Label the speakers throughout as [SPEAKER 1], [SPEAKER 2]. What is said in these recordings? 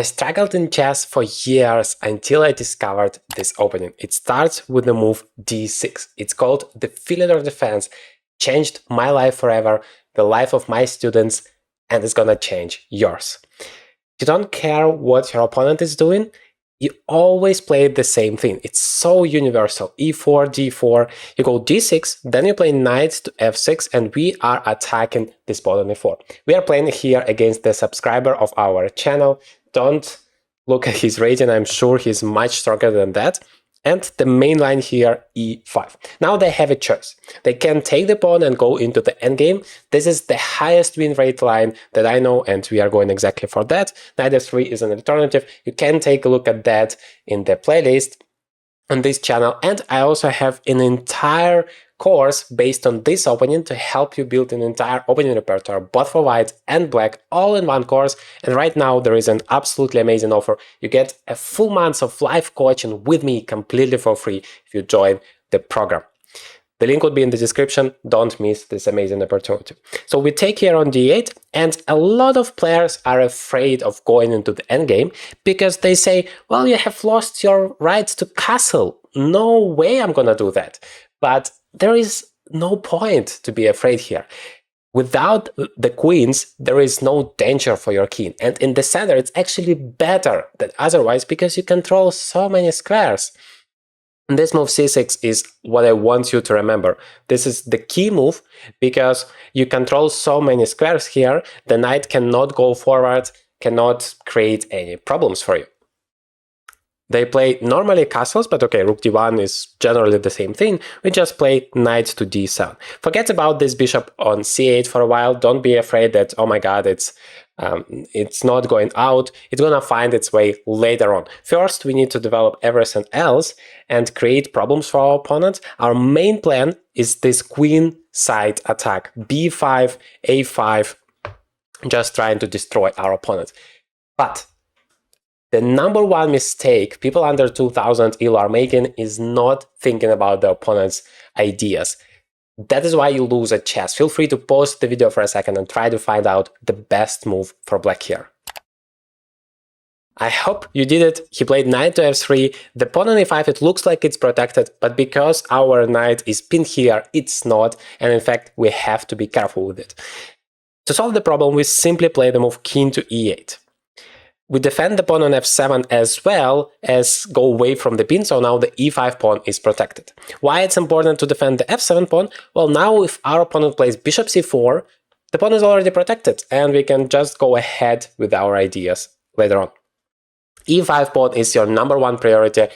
[SPEAKER 1] I struggled in chess for years until I discovered this opening. It starts with the move d6. It's called the Philidor defense. Changed my life forever, the life of my students, and it's gonna change yours. You don't care what your opponent is doing, you always play the same thing. It's so universal. e4, d4, you go d6, then you play knight to f6, and we are attacking this pawn on e4. We are playing here against the subscriber of our channel. Don't look at his rating, I'm sure he's much stronger than that. And the main line here, e5. Now they have a choice. They can take the pawn and go into the endgame. This is the highest win rate line that I know, and we are going exactly for that. Knight f3 is an alternative. You can take a look at that in the playlist on this channel. And I also have an entire course based on this opening to help you build an entire opening repertoire, both for white and black, all in one course. And right now there is an absolutely amazing offer. You get a full month of live coaching with me completely for free if you join the program. The link would be in the description. Don't miss this amazing opportunity. So we take here on d8, and a lot of players are afraid of going into the endgame because they say, well, you have lost your rights to castle. No way I'm gonna do that. But there is no point to be afraid here. Without the queens, there is no danger for your king. And in the center, it's actually better than otherwise because you control so many squares. And this move c6 is what I want you to remember. This is the key move because you control so many squares here. The knight cannot go forward, cannot create any problems for you. They play normally castles, but okay, rook d1 is generally the same thing. We just play knight to d7. Forget about this bishop on c8 for a while. Don't be afraid that, oh my god, it's not going out. It's gonna find its way later on. First, we need to develop everything else and create problems for our opponent. Our main plan is this queen side attack. b5, a5, just trying to destroy our opponent. But the number one mistake people under 2000 ELO are making is not thinking about the opponent's ideas. That is why you lose at chess. Feel free to pause the video for a second and try to find out the best move for black here. I hope you did it. He played knight to f3. The pawn on e5, it looks like it's protected, but because our knight is pinned here, it's not. And in fact, we have to be careful with it. To solve the problem, we simply play the move king to e8. We defend the pawn on f7 as well as go away from the pin, so now the e5 pawn is protected. Why it's important to defend the f7 pawn? Well, now if our opponent plays bishop c4, the pawn is already protected, and we can just go ahead with our ideas later on. e5 pawn is your number one priority.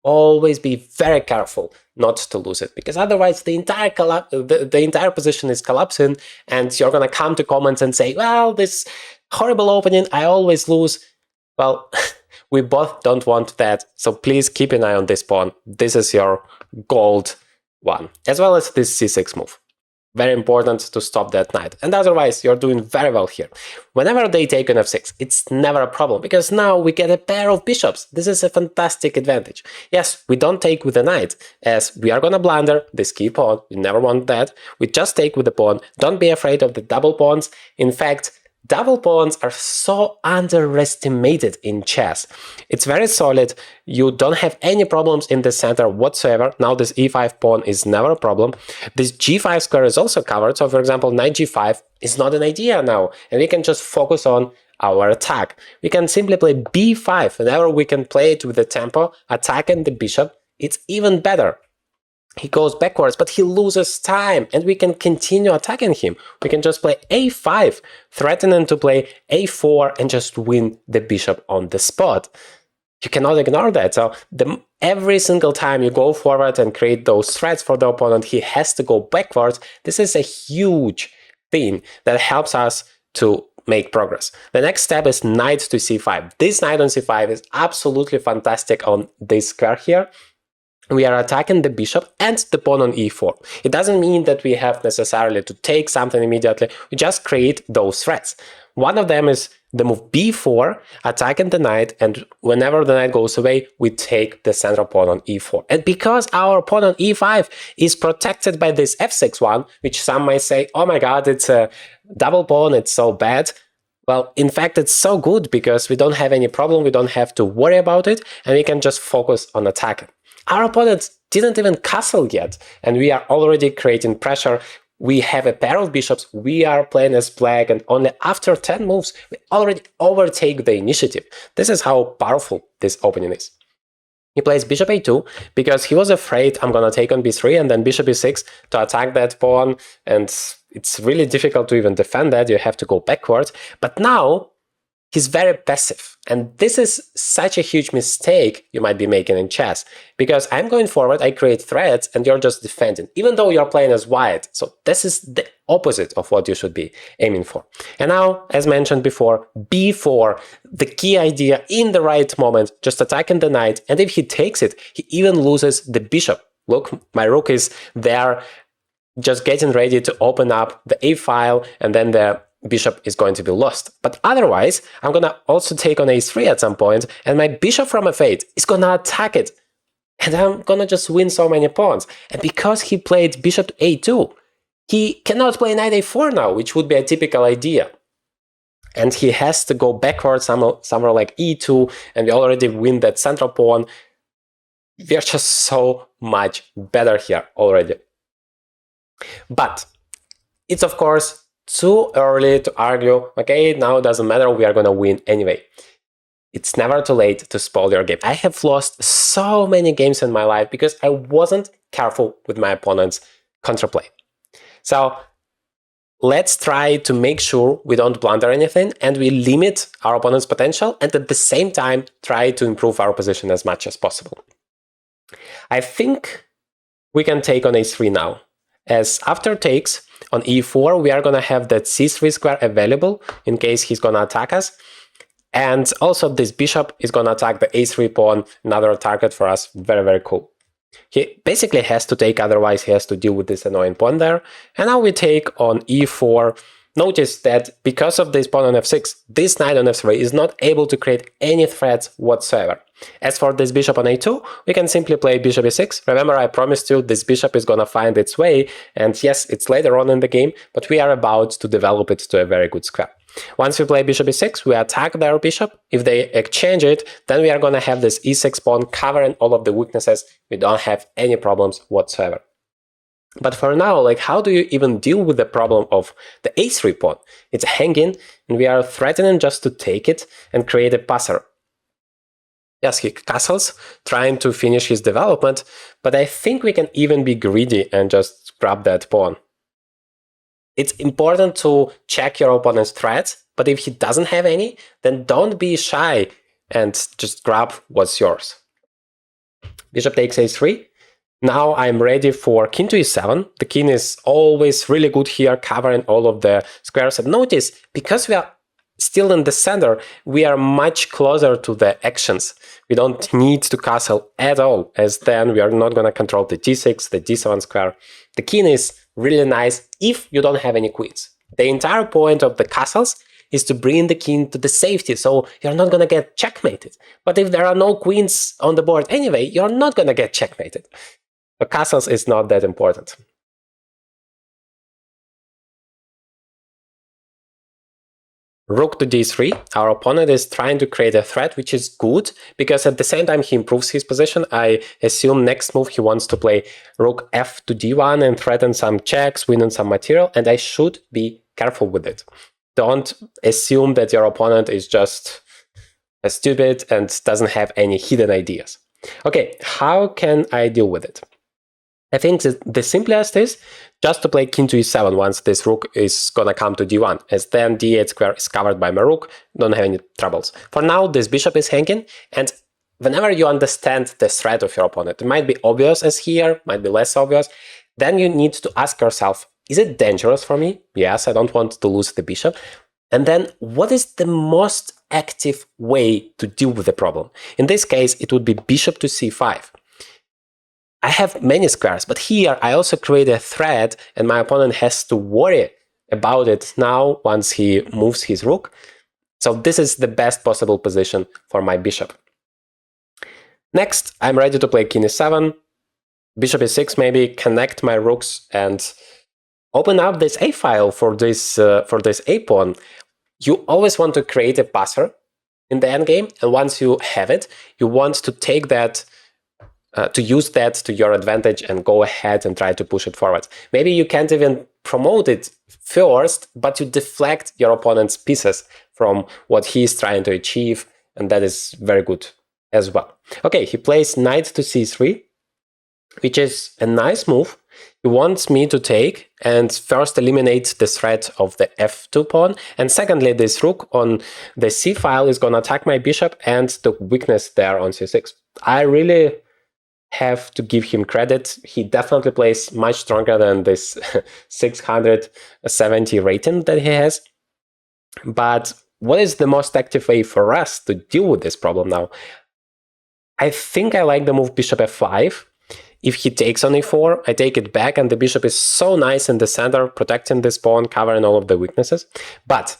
[SPEAKER 1] Always be very careful not to lose it, because otherwise the entire position is collapsing, and you're gonna come to comments and say, well, this horrible opening, I always lose. Well, we both don't want that, so please keep an eye on this pawn. This is your gold one, as well as this c6 move. Very important to stop that knight, and otherwise you're doing very well here. Whenever they take on f6, it's never a problem, because now we get a pair of bishops. This is a fantastic advantage. Yes, we don't take with the knight, as we are gonna blunder this key pawn. You never want that. We just take with the pawn. Don't be afraid of the double pawns. In fact, double pawns are so underestimated in chess. It's very solid. You don't have any problems in the center whatsoever. Now this e5 pawn is never a problem. This g5 square is also covered. So for example, knight g5 is not an idea now. And we can just focus on our attack. We can simply play b5. Whenever we can play it with the tempo, attacking the bishop, it's even better. He goes backwards, but he loses time, and we can continue attacking him. We can just play a5, threatening to play a4 and just win the bishop on the spot. You cannot ignore that. So every single time you go forward and create those threats for the opponent, he has to go backwards. This is a huge thing that helps us to make progress. The next step is knight to c5. This knight on c5 is absolutely fantastic on this square here. We are attacking the bishop and the pawn on e4. It doesn't mean that we have necessarily to take something immediately. We just create those threats. One of them is the move b4, attacking the knight, and whenever the knight goes away, we take the central pawn on e4. And because our pawn on e5 is protected by this f6 one, which some might say, oh my god, it's a double pawn, it's so bad. Well, in fact, it's so good because we don't have any problem, we don't have to worry about it, and we can just focus on attacking. Our opponent didn't even castle yet, and we are already creating pressure. We have a pair of bishops, we are playing as black, and only after 10 moves, we already overtake the initiative. This is how powerful this opening is. He plays bishop a2 because he was afraid I'm gonna take on b3 and then bishop e6 to attack that pawn, and it's really difficult to even defend that, you have to go backwards. But now he's very passive, and this is such a huge mistake you might be making in chess, because I'm going forward, I create threats, and you're just defending, even though you're playing as white. So this is the opposite of what you should be aiming for. And now, as mentioned before, b4, the key idea in the right moment, just attacking the knight, and if he takes it, he even loses the bishop. Look, my rook is there, just getting ready to open up the a file, and then the bishop is going to be lost. But otherwise, I'm gonna also take on a3 at some point, and my bishop from f8 is gonna attack it, and I'm gonna just win so many pawns. And because he played bishop to a2, he cannot play knight a4 now, which would be a typical idea. And he has to go backwards somewhere like e2, and we already win that central pawn. We are just so much better here already. But it's of course too early to argue, okay, now it doesn't matter, we are gonna win anyway. It's never too late to spoil your game. I have lost so many games in my life because I wasn't careful with my opponent's counterplay. So let's try to make sure we don't blunder anything and we limit our opponent's potential, and at the same time try to improve our position as much as possible. I think we can take on a3 now, as after takes on e4 we are gonna have that c3 square available in case he's gonna attack us, and also this bishop is gonna attack the a3 pawn, another target for us. Very, very cool. He basically has to take, otherwise he has to deal with this annoying pawn there. And now we take on e4. Notice that because of this pawn on f6, this knight on f3 is not able to create any threats whatsoever. As for this bishop on a2, we can simply play bishop e6. Remember, I promised you this bishop is gonna find its way, and yes, it's later on in the game, but we are about to develop it to a very good square. Once we play bishop e6, we attack their bishop. If they exchange it, then we are gonna have this e6 pawn covering all of the weaknesses. We don't have any problems whatsoever. But for now, like, how do you even deal with the problem of the a3 pawn? It's hanging, and we are threatening just to take it and create a passer. Yes, he castles, trying to finish his development, but I think we can even be greedy and just grab that pawn. It's important to check your opponent's threats, but if he doesn't have any, then don't be shy and just grab what's yours. Bishop takes a3. Now I'm ready for king to e7. The king is always really good here, covering all of the squares. And notice, because we are still in the center, we are much closer to the actions. We don't need to castle at all, as then we are not going to control the d6, the d7 square. The king is really nice if you don't have any queens. The entire point of the castles is to bring the king to the safety, so you're not going to get checkmated. But if there are no queens on the board anyway, you're not going to get checkmated. The castles is not that important. Rook to d3. Our opponent is trying to create a threat, which is good, because at the same time he improves his position. I assume next move he wants to play rook f to d1 and threaten some checks, winning some material, and I should be careful with it. Don't assume that your opponent is just stupid and doesn't have any hidden ideas. Okay, how can I deal with it? I think that the simplest is just to play king to e7 once this rook is gonna come to d1, as then d8 square is covered by my rook, don't have any troubles. For now, this bishop is hanging, and whenever you understand the threat of your opponent, it might be obvious as here, might be less obvious, then you need to ask yourself, is it dangerous for me? Yes, I don't want to lose the bishop. And then, what is the most active way to deal with the problem? In this case, it would be bishop to c5. I have many squares, but here I also create a threat, and my opponent has to worry about it now once he moves his rook. So this is the best possible position for my bishop. Next, I'm ready to play king e7, bishop e6, maybe connect my rooks and open up this a file for this a pawn. You always want to create a passer in the endgame, and once you have it, you want to take that, to use that to your advantage and go ahead and try to push it forward. Maybe you can't even promote it first, but you deflect your opponent's pieces from what he's trying to achieve, and that is very good as well. Okay, he plays knight to c3, which is a nice move. He wants me to take and first eliminate the threat of the f2 pawn, and secondly, this rook on the c file is going to attack my bishop and the weakness there on c6. I really have to give him credit. He definitely plays much stronger than this 670 rating that he has. But what is the most active way for us to deal with this problem now? I think I like the move bishop f5. If he takes on e4, I take it back, and the bishop is so nice in the center, protecting this pawn, covering all of the weaknesses. But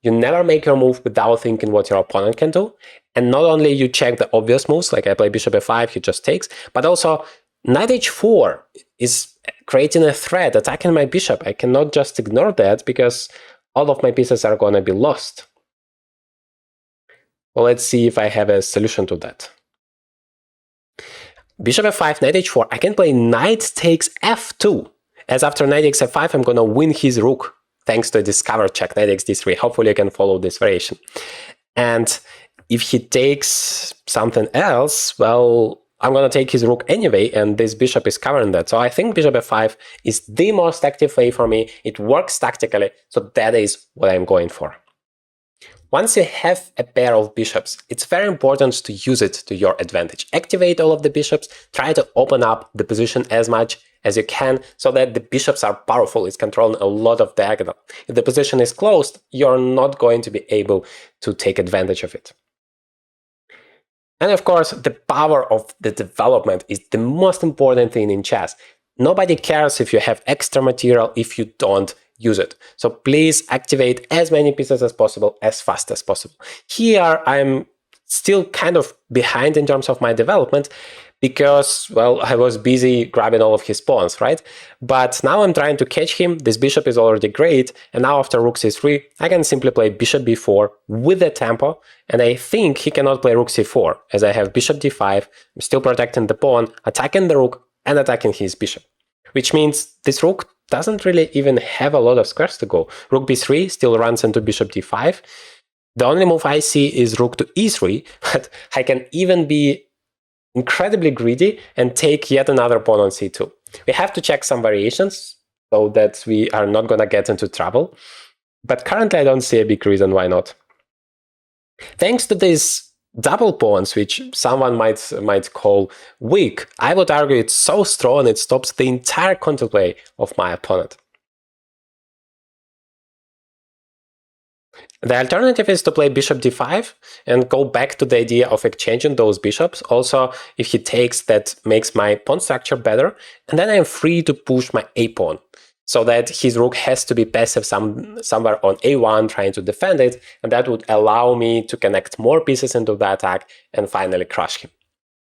[SPEAKER 1] you never make your move without thinking what your opponent can do. And not only you check the obvious moves, like I play bishop f5, he just takes, but also knight h4 is creating a threat, attacking my bishop. I cannot just ignore that because all of my pieces are going to be lost. Well, let's see if I have a solution to that. Bishop f5, knight h4, I can play knight takes f2, as after knight takes f5, I'm going to win his rook, thanks to a discover check, knight takes d3. Hopefully you can follow this variation. And if he takes something else, well, I'm going to take his rook anyway, and this bishop is covering that. So I think bishop f5 is the most active way for me. It works tactically, so that is what I'm going for. Once you have a pair of bishops, it's very important to use it to your advantage. Activate all of the bishops, try to open up the position as much as you can so that the bishops are powerful. It's controlling a lot of diagonal. If the position is closed, you're not going to be able to take advantage of it. And of course, the power of the development is the most important thing in chess. Nobody cares if you have extra material if you don't use it. So please activate as many pieces as possible, as fast as possible. Here, I'm still kind of behind in terms of my development because, well, I was busy grabbing all of his pawns, right? But now I'm trying to catch him. This bishop is already great. And now after rook c3, I can simply play bishop b4 with the tempo. And I think he cannot play rook c4, as I have bishop d5. I'm still protecting the pawn, attacking the rook, and attacking his bishop. Which means this rook doesn't really even have a lot of squares to go. Rook b3 still runs into bishop d5. The only move I see is rook to e3, but I can even be incredibly greedy and take yet another pawn on c2. We have to check some variations so that we are not going to get into trouble. But currently I don't see a big reason why not. Thanks to these double pawns, which someone might call weak, I would argue it's so strong it stops the entire counterplay of my opponent. The alternative is to play bishop d5 and go back to the idea of exchanging those bishops. Also, if he takes, that makes my pawn structure better, and then I'm free to push my a-pawn, so that his rook has to be passive somewhere on a1 trying to defend it, and that would allow me to connect more pieces into the attack and finally crush him.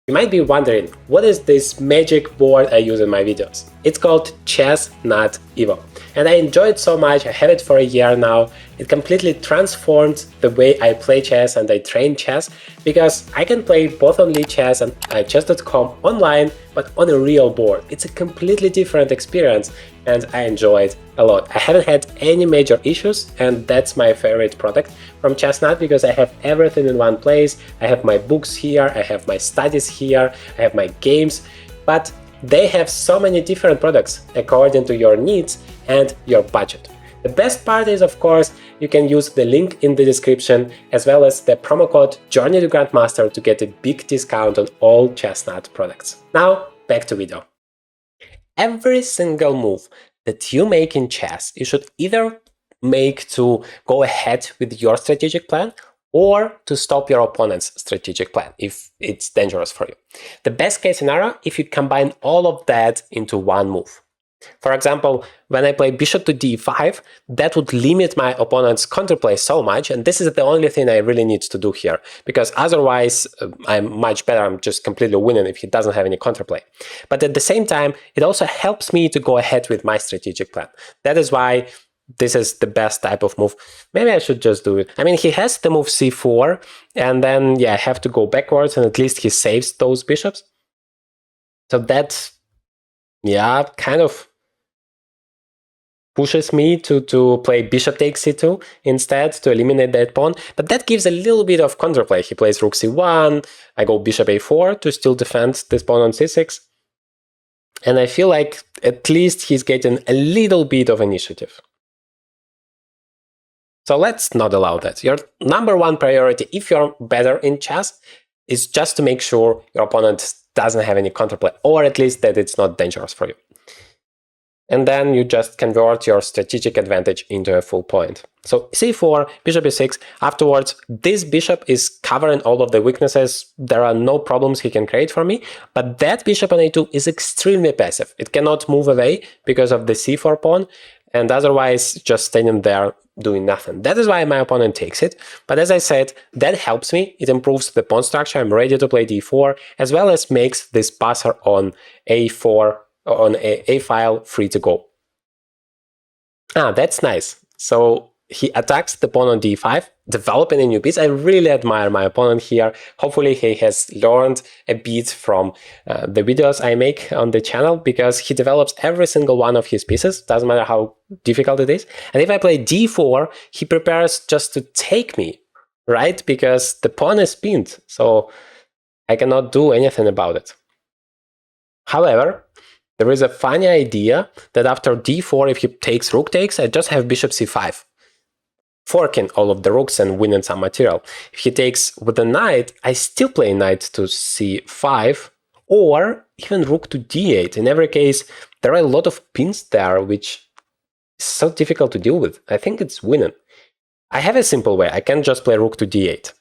[SPEAKER 1] You might be wondering, what is this magic board I use in my videos? It's called Chess.Not Evo, and I enjoy it so much. I have it for a year now. It completely transformed the way I play chess and I train chess, because I can play both on Chess and chess.com online, but on a real board. It's a completely different experience, and I enjoy it a lot. I haven't had any major issues, and that's my favorite product from Chess.Not, because I have everything in one place. I have my books here, I have my studies here, I have my games, but they have so many different products according to your needs and your budget. The best part is, of course, you can use the link in the description as well as the promo code journeytograndmaster to get a big discount on all Chess.Not products. Now, back to video. Every single move that you make in chess, you should either make to go ahead with your strategic plan or to stop your opponent's strategic plan if it's dangerous for you. The best case scenario, if you combine all of that into one move. For example, when I play bishop to d5, that would limit my opponent's counterplay so much, and this is the only thing I really need to do here, because otherwise I'm much better, I'm just completely winning if he doesn't have any counterplay. But at the same time, it also helps me to go ahead with my strategic plan. That is why this is the best type of move. Maybe I should just do it. I mean, he has the move c4, and then, yeah, I have to go backwards, and at least he saves those bishops. So that, yeah, kind of pushes me to play bishop takes c2 instead to eliminate that pawn. But that gives a little bit of counterplay. He plays rook c1, I go bishop a4 to still defend this pawn on c6. And I feel like at least he's getting a little bit of initiative. So let's not allow that. Your number one priority, if you're better in chess, is just to make sure your opponent doesn't have any counterplay, or at least that it's not dangerous for you. And then you just convert your strategic advantage into a full point. So c4, bishop e6, afterwards, this bishop is covering all of the weaknesses. There are no problems he can create for me, but that bishop on a2 is extremely passive. It cannot move away because of the c4 pawn, and otherwise just standing there doing nothing. That is why my opponent takes it. But as I said, that helps me. It improves the pawn structure. I'm ready to play d4, as well as makes this passer on a4, on a file, free to go. Ah, that's nice. So he attacks the pawn on d5, developing a new piece. I really admire my opponent here. Hopefully he has learned a bit from the videos I make on the channel, because he develops every single one of his pieces, doesn't matter how difficult it is. And if I play d4, he prepares just to take me, right? Because the pawn is pinned, so I cannot do anything about it. However, there is a funny idea that after d4, if he takes rook takes, I just have bishop c5, forking all of the rooks and winning some material. If he takes with the knight, I still play knight to c5, or even rook to d8. In every case, there are a lot of pins there, which is so difficult to deal with. I think it's winning. I have a simple way. I can just play rook to d8.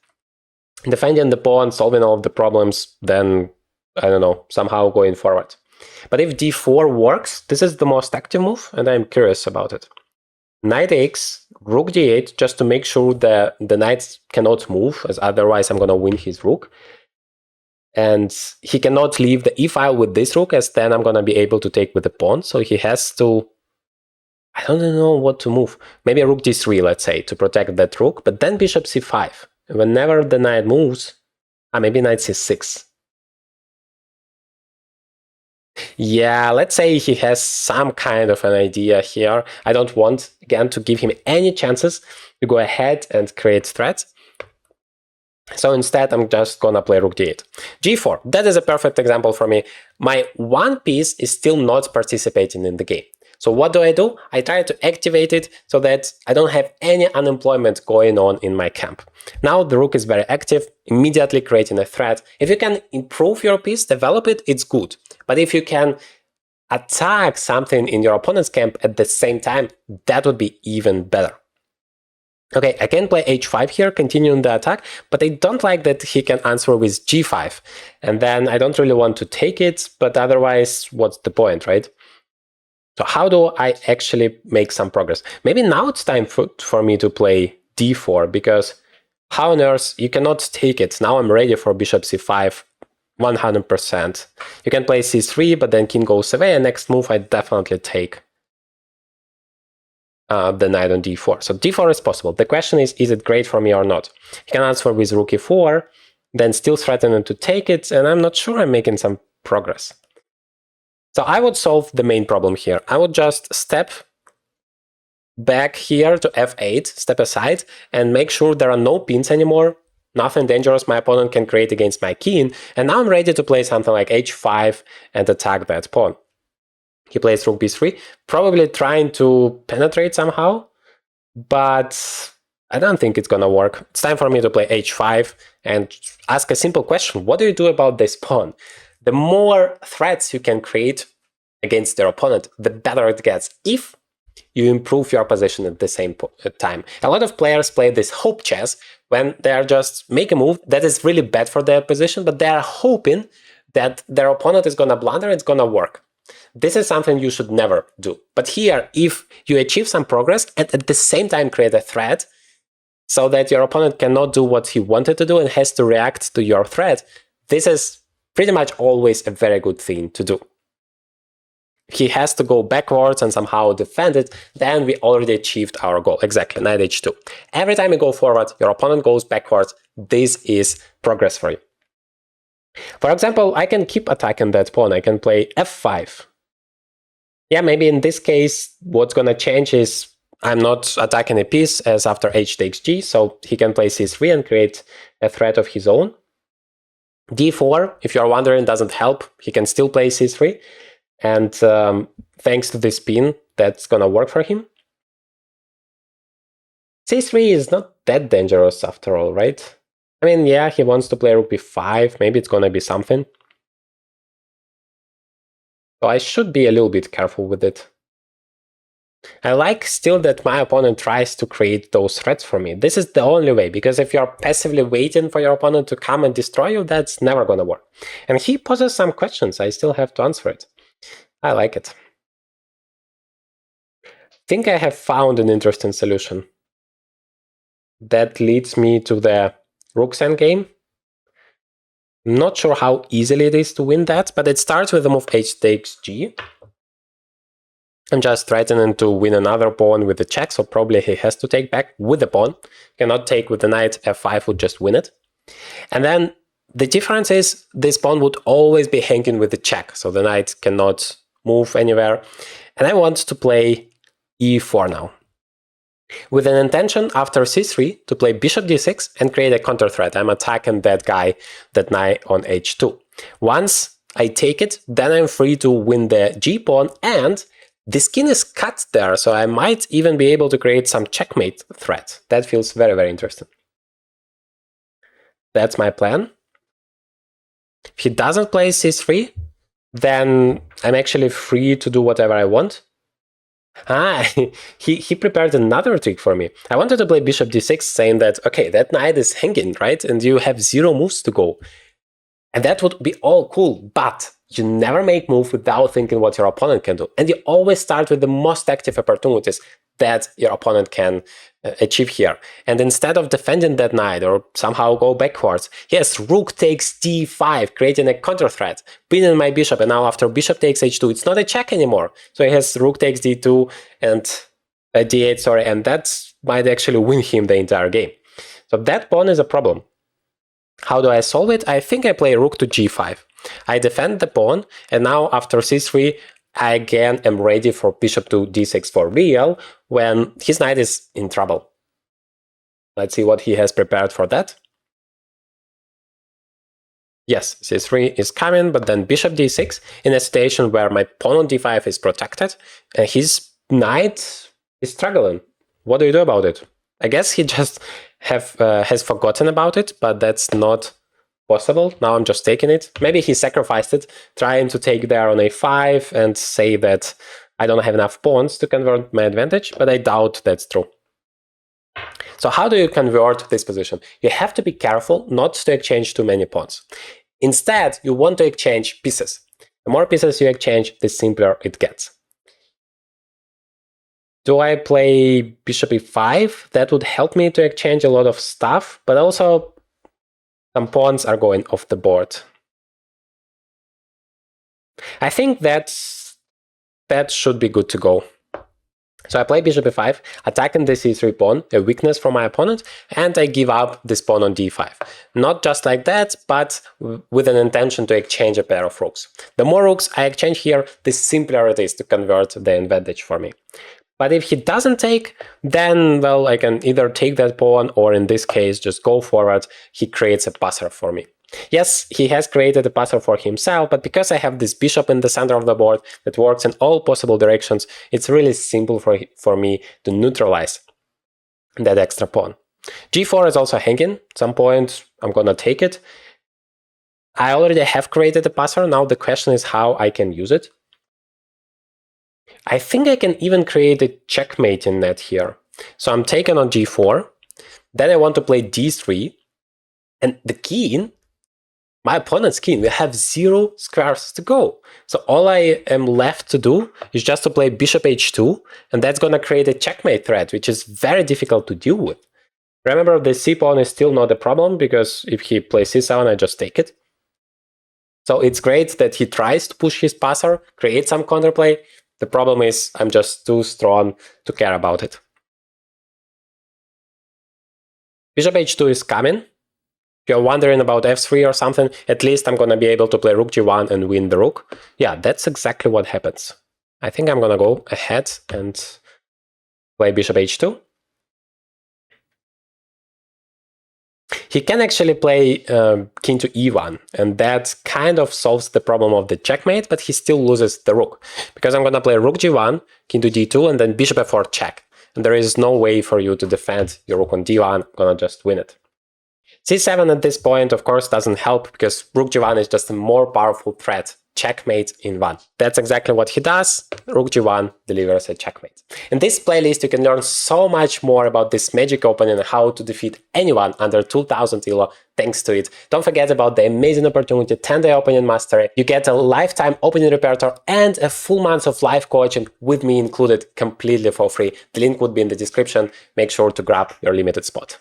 [SPEAKER 1] Defending the pawn, solving all of the problems, then, I don't know, somehow going forward. But if d4 works, this is the most active move, and I'm curious about it. Knight takes, rook d8, just to make sure that the knight cannot move, as otherwise I'm going to win his rook. And he cannot leave the e-file with this rook, as then I'm going to be able to take with the pawn. So he has to... I don't know what to move. Maybe a rook d3, let's say, to protect that rook, but then bishop c5. And whenever the knight moves... maybe knight c6. Yeah, let's say he has some kind of an idea here. I don't want, again, to give him any chances to go ahead and create threats. So instead, I'm just gonna play rook d8. g4, that is a perfect example for me. My one piece is still not participating in the game. So what do? I try to activate it so that I don't have any unemployment going on in my camp. Now the rook is very active, immediately creating a threat. If you can improve your piece, develop it, it's good. But if you can attack something in your opponent's camp at the same time, that would be even better. Okay, I can play h5 here, continuing the attack, but I don't like that he can answer with g5. And then I don't really want to take it, but otherwise, what's the point, right? So how do I actually make some progress? Maybe now it's time for me to play d4, because how on earth, you cannot take it. Now I'm ready for bishop c5, 100%. You can play c3, but then king goes away, and next move I definitely take the knight on d4. So d4 is possible. The question is it great for me or not? He can answer with rook e4, then still threatening to take it, and I'm not sure I'm making some progress. So I would solve the main problem here. I would just step back here to f8, step aside, and make sure there are no pins anymore, nothing dangerous my opponent can create against my king, and now I'm ready to play something like h5 and attack that pawn. He plays rook b3, probably trying to penetrate somehow, but I don't think it's gonna work. It's time for me to play h5 and ask a simple question. What do you do about this pawn? The more threats you can create against your opponent, the better it gets, if you improve your position at the same time. A lot of players play this hope chess when they are just make a move that is really bad for their position, but they are hoping that their opponent is gonna blunder, it's gonna work. This is something you should never do. But here, if you achieve some progress and at the same time create a threat so that your opponent cannot do what he wanted to do and has to react to your threat, this is pretty much always a very good thing to do. he has to go backwards and somehow defend it, then we already achieved our goal. Exactly, knight h2. Every time you go forward, your opponent goes backwards. This is progress for you. For example, I can keep attacking that pawn. I can play f5. Yeah, maybe in this case, what's going to change is I'm not attacking a piece as after h takes g, so he can play c3 and create a threat of his own. d4, if you're wondering, doesn't help. He can still play c3. And thanks to this pin, that's going to work for him. c3 is not that dangerous after all, right? I mean, yeah, he wants to play rook b5. Maybe it's going to be something. So I should be a little bit careful with it. I like still that my opponent tries to create those threats for me. This is the only way, because if you're passively waiting for your opponent to come and destroy you, that's never going to work. And he poses some questions. I still have to answer it. I like it. I think I have found an interesting solution. That leads me to the rook's endgame. I'm not sure how easily it is to win that, but it starts with the move h takes g. I'm just threatening to win another pawn with the check, so probably he has to take back with the pawn. Cannot take with the knight, f5 would just win it. And then the difference is this pawn would always be hanging with the check, so the knight cannot move anywhere. And I want to play e4 now, with an intention after c3 to play bishop d6 and create a counter threat. I'm attacking that guy, that knight on h2. Once I take it, then I'm free to win the g pawn, and this king is cut there, so I might even be able to create some checkmate threat. That feels very, very interesting. That's my plan. If he doesn't play c3, then I'm actually free to do whatever I want. He prepared another trick for me. I wanted to play bishop d6, saying that, okay, that knight is hanging, right? And you have 0 moves to go. And that would be all cool, but you never make move without thinking what your opponent can do. And you always start with the most active opportunities that your opponent can achieve here. And instead of defending that knight or somehow go backwards, yes, rook takes d5, creating a counter threat, pinning my bishop, and now after bishop takes h2, it's not a check anymore. So he has rook takes d2 and d8, sorry, and that might actually win him the entire game. So that pawn is a problem. How do I solve it? I think I play rook to g5. I defend the pawn, and now after c3, I again am ready for bishop to d6 for real when his knight is in trouble. Let's see what he has prepared for that. Yes, c3 is coming, but then bishop d6 in a situation where my pawn on d5 is protected and his knight is struggling. What do you do about it? I guess he just has forgotten about it, but that's not possible. Now I'm just taking it. Maybe he sacrificed it, trying to take there on a5 and say that I don't have enough pawns to convert my advantage, but I doubt that's true. So how do you convert this position? You have to be careful not to exchange too many pawns. Instead, you want to exchange pieces. The more pieces you exchange, the simpler it gets. Do I play bishop e5? That would help me to exchange a lot of stuff, but also some pawns are going off the board. I think that should be good to go. So I play bishop e5, attacking the c3 pawn, a weakness for my opponent, and I give up this pawn on d5. Not just like that, but with an intention to exchange a pair of rooks. The more rooks I exchange here, the simpler it is to convert the advantage for me. But if he doesn't take, then, well, I can either take that pawn or in this case, just go forward. He creates a passer for me. Yes, he has created a passer for himself, but because I have this bishop in the center of the board that works in all possible directions, it's really simple for me to neutralize that extra pawn. g4 is also hanging. At some point, I'm going to take it. I already have created a passer. Now the question is how I can use it. I think I can even create a checkmate in net here. So I'm taken on g4. Then I want to play d3. And the king, my opponent's king, we have 0 squares to go. So all I am left to do is just to play bishop h2. And that's going to create a checkmate threat, which is very difficult to deal with. Remember, the c pawn is still not a problem, because if he plays c7, I just take it. So it's great that he tries to push his passer, create some counterplay. The problem is I'm just too strong to care about it. Bishop h2 is coming. If you're wondering about f3 or something, at least I'm going to be able to play rook g1 and win the rook. Yeah, that's exactly what happens. I think I'm going to go ahead and play bishop h2. He can actually play king to e1, and that kind of solves the problem of the checkmate, but he still loses the rook. Because I'm going to play rook g1, king to d2, and then bishop f4 check. And there is no way for you to defend your rook on d1. I'm going to just win it. c7 at this point, of course, doesn't help because rook g1 is just a more powerful threat. Checkmate in one. That's exactly what he does. Rook g1 delivers a checkmate. In this playlist, you can learn so much more about this magic opening and how to defeat anyone under 2000 ELO thanks to it. Don't forget about the amazing opportunity 10-day opening mastery. You get a lifetime opening repertoire and a full month of live coaching with me included completely for free. The link would be in the description. Make sure to grab your limited spot.